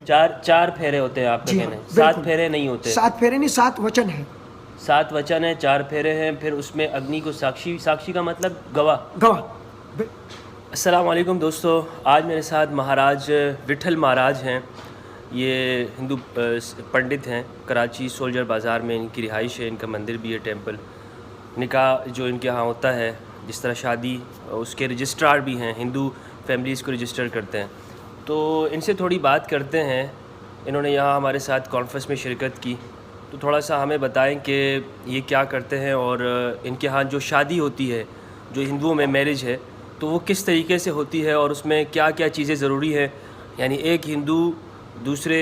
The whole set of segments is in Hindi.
चार चार फेरे होते हैं आपका जी कहना हाँ, है? सात बिल्कुल। फेरे नहीं होते? 7 फेरे नहीं, 7 वचन है। 7 वचन है, 4 फेरे हैं, फिर उसमें अग्नि को साक्षी, साक्षी का मतलब गवाह। गवाह। अस्सलाम वालेकुम दोस्तों, आज मेरे साथ महाराज विठल महाराज हैं। ये हिंदू पंडित हैं, कराची सोल्जर बाज़ार में इनकी रिहाइश है, इनका मंदिर भी है, टेंपल। निकाह जो इनके यहाँ होता है, जिस तरह शादी, उसके रजिस्ट्रार भी हैं, हिंदू फैमिलीज़ को रजिस्टर करते हैं। तो इनसे थोड़ी बात करते हैं। इन्होंने यहाँ हमारे साथ कॉन्फ्रेंस में शिरकत की, तो थोड़ा सा हमें बताएं कि ये क्या करते हैं और इनके यहाँ जो शादी होती है, जो हिंदुओं में मैरिज है, तो वो किस तरीके से होती है और उसमें क्या क्या चीज़ें ज़रूरी है। यानी एक हिंदू दूसरे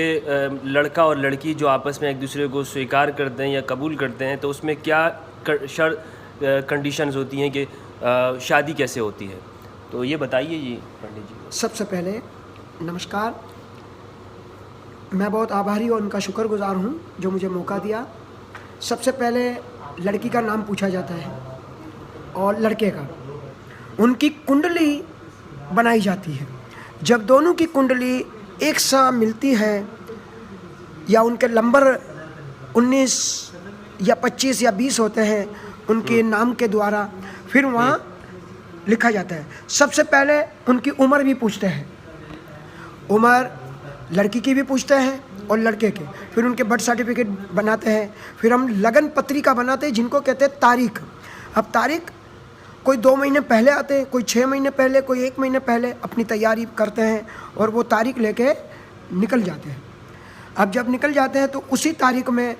लड़का और लड़की जो आपस में एक दूसरे को स्वीकार करते हैं या कबूल करते हैं, तो उसमें क्या कंडीशंस होती हैं कि शादी कैसे होती है। तो ये बताइए जी पंडित जी। सबसे पहले नमस्कार, मैं बहुत आभारी और उनका शुक्रगुजार हूँ जो मुझे मौका दिया। सबसे पहले लड़की का नाम पूछा जाता है और लड़के का, उनकी कुंडली बनाई जाती है। जब दोनों की कुंडली एक सा मिलती है या उनके नंबर 19 या 25 या 20 होते हैं उनके नाम के द्वारा, फिर वहाँ लिखा जाता है। सबसे पहले उनकी उम्र भी पूछते हैं, उम्र लड़की की भी पूछते हैं और लड़के के। फिर उनके बर्थ सर्टिफिकेट बनाते हैं। फिर हम लगन पत्रिका बनाते हैं, जिनको कहते हैं तारीख। अब तारीख कोई 2 महीने पहले आते हैं, कोई 6 महीने पहले, कोई 1 महीने पहले अपनी तैयारी करते हैं और वो तारीख लेके निकल जाते हैं। अब जब निकल जाते हैं तो उसी तारीख में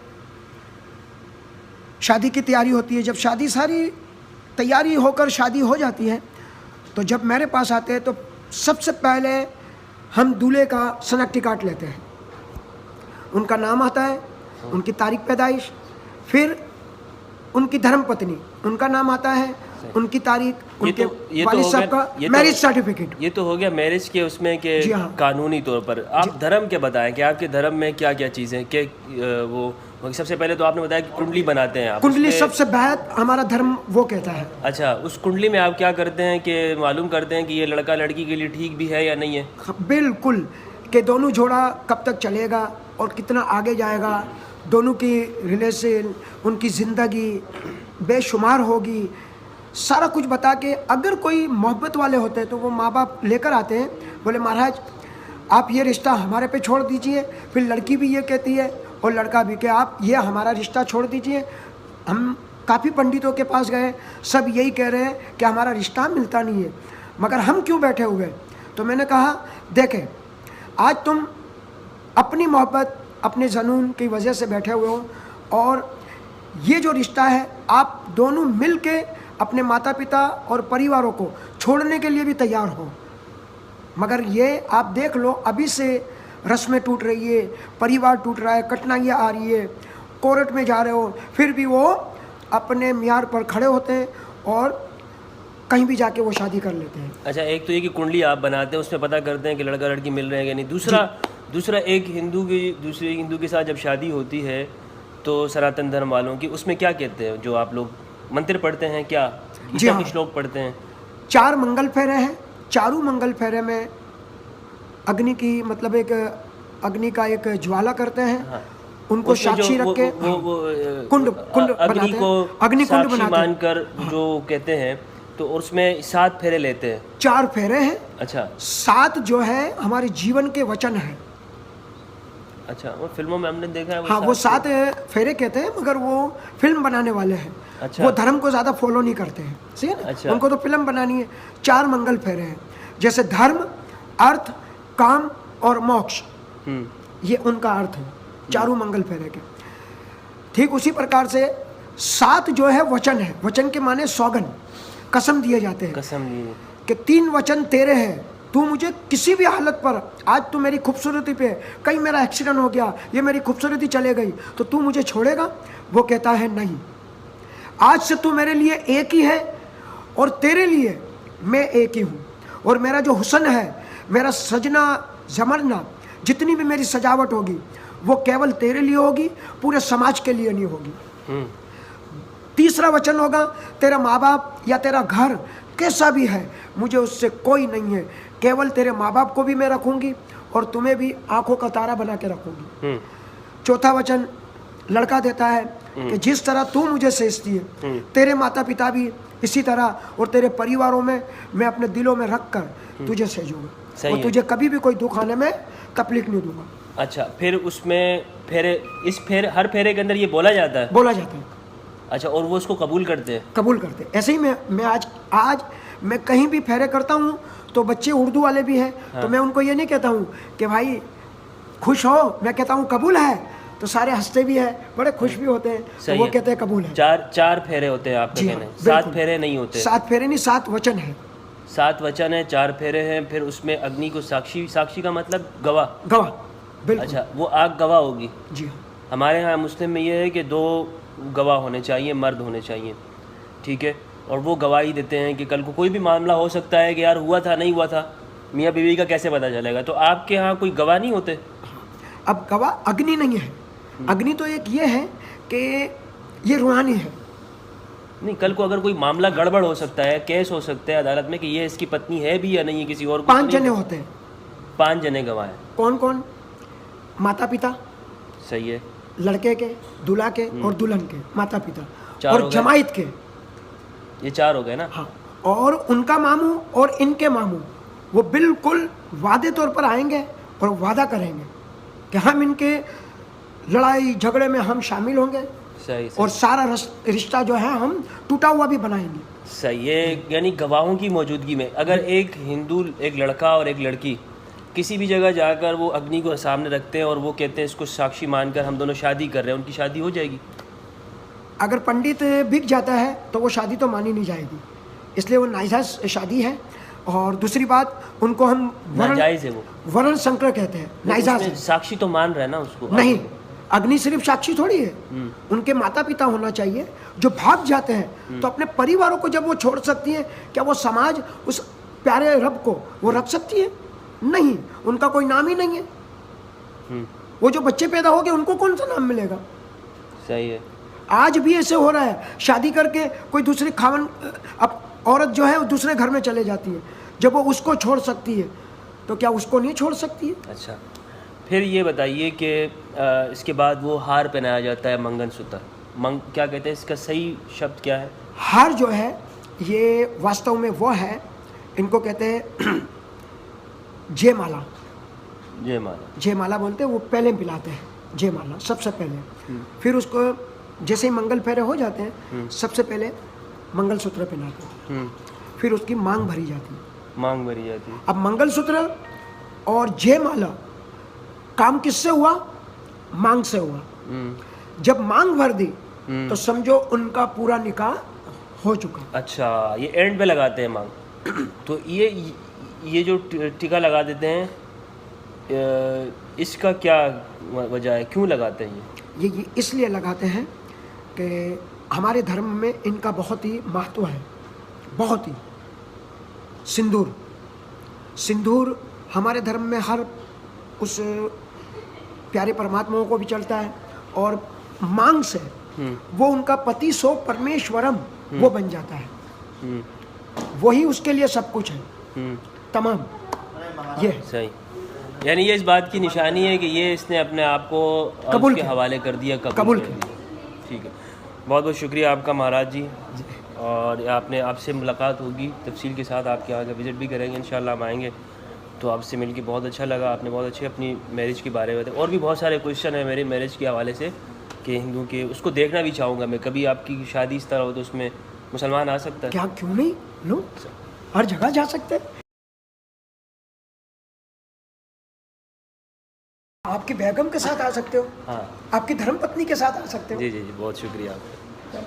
शादी की तैयारी होती है। जब शादी सारी तैयारी होकर शादी हो जाती है, तो जब मेरे पास आते हैं तो सबसे पहले हम दूल्हे का शनाख्ती कार्ड लेते हैं। उनका नाम आता है, उनकी तारीख पैदाइश, फिर उनकी धर्मपत्नी, उनका नाम आता है, उनकी तारीख, उनके वालिद साहब का मैरिज सर्टिफिकेट। ये तो हो गया मैरिज के उसमें के कानूनी तौर पर। आप धर्म के बताएं कि आपके धर्म में क्या क्या चीज़ें के वो सबसे पहले तो आपने बताया कि कुंडली बनाते हैं आप। कुंडली सबसे बेहद हमारा धर्म वो कहता है। अच्छा, उस कुंडली में आप क्या करते हैं कि मालूम करते हैं कि ये लड़का लड़की के लिए ठीक भी है या नहीं है? बिल्कुल, कि दोनों जोड़ा कब तक चलेगा और कितना आगे जाएगा, दोनों की रिलेशन, उनकी ज़िंदगी बेशुमार होगी, सारा कुछ बता के। अगर कोई मोहब्बत वाले होते हैं तो वो माँ बाप लेकर आते हैं, बोले महाराज आप ये रिश्ता हमारे पे छोड़ दीजिए। फिर लड़की भी ये कहती है और लड़का भी कि आप ये हमारा रिश्ता छोड़ दीजिए। हम काफ़ी पंडितों के पास गए, सब यही कह रहे हैं कि हमारा रिश्ता मिलता नहीं है, मगर हम क्यों बैठे हुए। तो मैंने कहा देखें, आज तुम अपनी मोहब्बत, अपने जुनून की वजह से बैठे हुए हो, और ये जो रिश्ता है आप दोनों मिल के अपने माता पिता और परिवारों को छोड़ने के लिए भी तैयार हो, मगर ये आप देख लो अभी से रस्में टूट रही है, परिवार टूट रहा है, कठिनाइयाँ आ रही है, कोर्ट में जा रहे हो, फिर भी वो अपने मियार पर खड़े होते हैं और कहीं भी जाके वो शादी कर लेते हैं। अच्छा, एक तो ये कि कुंडली आप बनाते हैं, उसमें पता करते हैं कि लड़का लड़की मिल रहे हैं कि नहीं। दूसरा एक हिंदू की दूसरे हिंदू के साथ जब शादी होती है तो सनातन धर्म वालों की, उसमें क्या कहते हैं जो आप लोग मंत्र पढ़ते हैं, क्या गीता के श्लोक पढ़ते हैं? 4 मंगल फेरे हैं। चारों मंगल फेरे में अग्नि की, मतलब एक अग्नि का एक ज्वाला करते हैं। हाँ। उनको साक्षी रख के कुंड अग्नि को साक्षी मानकर जो कहते हैं, तो उसमें 7 फेरे लेते हैं। 4 फेरे हैं। अच्छा, 7 जो है हमारे जीवन के वचन है। अच्छा, वो फिल्मों में हमने देखा है। हाँ, वो 7 फेरे कहते हैं, मगर वो फिल्म बनाने वाले हैं। अच्छा। वो धर्म को ज़्यादा फॉलो नहीं करते हैं, सही है ना? अच्छा। उनको तो फिल्म बनानी है। 4 मंगल फेरे हैं, जैसे धर्म, अर्थ, काम और मोक्ष, ये उनका अर्थ है चारों मंगल फेरे के। ठीक उसी प्रकार से 7 जो है वचन है। वचन के माने सौगन, कसम दिए जाते हैं। कसम दिए कि 3 वचन तेरे हैं, तू मुझे किसी भी हालत पर, आज तू मेरी खूबसूरती पे, कहीं मेरा एक्सीडेंट हो गया, ये मेरी खूबसूरती चले गई, तो तू मुझे छोड़ेगा? वो कहता है नहीं, आज से तू मेरे लिए एक ही है और तेरे लिए मैं एक ही हूँ। और मेरा जो हुस्न है, मेरा सजना जमरना, जितनी भी मेरी सजावट होगी वो केवल तेरे लिए होगी, पूरे समाज के लिए नहीं होगी। तीसरा वचन होगा, तेरा माँ बाप या तेरा घर कैसा भी है, मुझे उससे कोई नहीं है, केवल तेरे माँ बाप को भी मैं रखूँगी और तुम्हें भी आंखों का तारा बना के रखूंगी। 4था वचन लड़का देता है कि जिस तरह तू मुझे सेचती है, तेरे माता पिता भी इसी तरह, और तेरे परिवारों में मैं अपने दिलों में रख कर तुझे सेजूंगा, और तुझे कभी भी कोई दुख आने में तकलीफ नहीं दूंगा। अच्छा, फिर उसमें हर फेरे के अंदर ये बोला जाता है? बोला जाता है। अच्छा, और वो उसको कबूल करते हैं? कबूल करते हैं। ऐसे ही मैं आज मैं कहीं भी फेरे करता हूँ तो बच्चे उर्दू वाले भी हैं, तो मैं उनको ये नहीं कहता हूँ कि भाई खुश हो, मैं कहता हूँ कबूल है, तो सारे हंसते भी हैं, बड़े खुश भी होते हैं, तो वो कहते हैं कबूल है। चार फेरे होते हैं आपके कहने? 7 फेरे नहीं होते? 7 फेरे नहीं, 7 वचन है। 7 वचन है, 4 फेरे हैं, फिर उसमें अग्नि को साक्षी का मतलब गवाह। बिल्कुल। अच्छा, वो आग गवाह होगी? जी हाँ। हमारे यहाँ मुस्लिम में ये है कि 2 गवाह होने चाहिए, मर्द होने चाहिए, ठीक है, और वो गवाही देते हैं कि कल को कोई भी मामला हो सकता है कि यार हुआ था नहीं हुआ था, मियाँ बीवी का कैसे पता चलेगा? तो आपके यहाँ कोई गवाह नहीं होते? अब गवाह अग्नि नहीं है, अग्नि तो एक ये है कि ये रूहानी है। नहीं, कल को अगर कोई मामला गड़बड़ हो सकता है, केस हो सकता है अदालत में कि ये इसकी पत्नी है भी या नहीं है, किसी और को 5 जने होते हैं। 5 जने गवाह हैं। कौन कौन? माता पिता, सही है, लड़के के, दूल्हा के और दुल्हन के माता पिता, 4 और जमाइत के, ये 4 हो गए ना? हाँ, और उनका मामू और इनके मामू, वो बिल्कुल वादे तौर पर आएंगे और वादा करेंगे कि हम इनके लड़ाई झगड़े में हम शामिल होंगे, सही। और सारा रिश्ता जो है हम टूटा हुआ भी बनाएंगे। सही है। यानी गवाहों की मौजूदगी में अगर एक हिंदू, एक लड़का और एक लड़की किसी भी जगह जाकर वो अग्नि को सामने रखते हैं और वो कहते हैं इसको साक्षी मानकर हम दोनों शादी कर रहे हैं, उनकी शादी हो जाएगी? अगर पंडित बिक जाता है तो वो शादी तो मानी नहीं जाएगी, इसलिए वो नाजायज शादी है। और दूसरी बात, उनको हम नाजायज है, वो वर्ण संकर कहते हैं, नाजायज है। साक्षी तो मान रहे हैं ना उसको? नहीं, अग्नि सिर्फ साक्षी थोड़ी है, उनके माता पिता होना चाहिए जो भाग जाते हैं। तो अपने परिवारों को जब वो छोड़ सकती है, क्या वो समाज उस प्यारे रब को वो रख सकती है? नहीं, उनका कोई नाम ही नहीं है। वो जो बच्चे पैदा हो गए उनको कौन सा नाम मिलेगा? सही है। आज भी ऐसे हो रहा है, शादी करके कोई दूसरी खावन, अब औरत जो है वो दूसरे घर में चले जाती है, जब वो उसको छोड़ सकती है तो क्या उसको नहीं छोड़ सकती है? अच्छा, फिर ये बताइए कि इसके बाद वो हार पहनाया जाता है, मंगलसूत्र, क्या कहते हैं इसका सही शब्द क्या है? हार जो है ये वास्तव में वो है, इनको कहते हैं जयमाला। जयमाला बोलते हैं, वो पहले पिलाते हैं जयमाला सबसे पहले। फिर उसको जैसे ही मंगल फेरे हो जाते हैं सबसे पहले मंगलसूत्र पहनाते हैं, फिर उसकी मांग भरी जाती है। अब मंगलसूत्र और जयमाला काम किससे हुआ? मांग से हुआ। जब मांग भर दी तो समझो उनका पूरा निकाह हो चुका। अच्छा, ये एंड पे लगाते हैं मांग। तो ये जो टीका लगा देते हैं, इसका क्या वजह है, क्यों लगाते हैं ये इसलिए लगाते हैं कि हमारे धर्म में इनका बहुत ही महत्व है, बहुत ही। सिंदूर हमारे धर्म में हर उस प्यारे परमात्मा को भी चलता है, और मांग से वो उनका पति सो परमेश्वरम वो बन जाता है, वही उसके लिए सब कुछ है, तमाम। ये सही, यानी ये इस बात की निशानी है कि ये इसने अपने आप को कबूल के हवाले कर दिया, कबूल कर दिया। ठीक है, बहुत बहुत शुक्रिया आपका महाराज जी। और आपसे मुलाकात होगी तफसील के साथ, आपके यहाँ का विज़िट भी करेंगे इंशाल्लाह, हम आएंगे। तो आपसे मिलके बहुत अच्छा लगा, आपने बहुत अच्छे अपनी मैरिज के बारे में बताया। और भी बहुत सारे क्वेश्चन है मेरे मैरिज के हवाले से कि हिंदू के, उसको देखना भी चाहूँगा मैं। कभी आपकी शादी इस तरह हो तो उसमें मुसलमान आ सकता है? क्या, क्यों नहीं, लो हर जगह जा सकते हैं। आपकी बेगम के साथ आ सकते हो, हाँ, आपकी धर्मपत्नी के साथ आ सकते हो। जी जी जी, बहुत शुक्रिया आपका।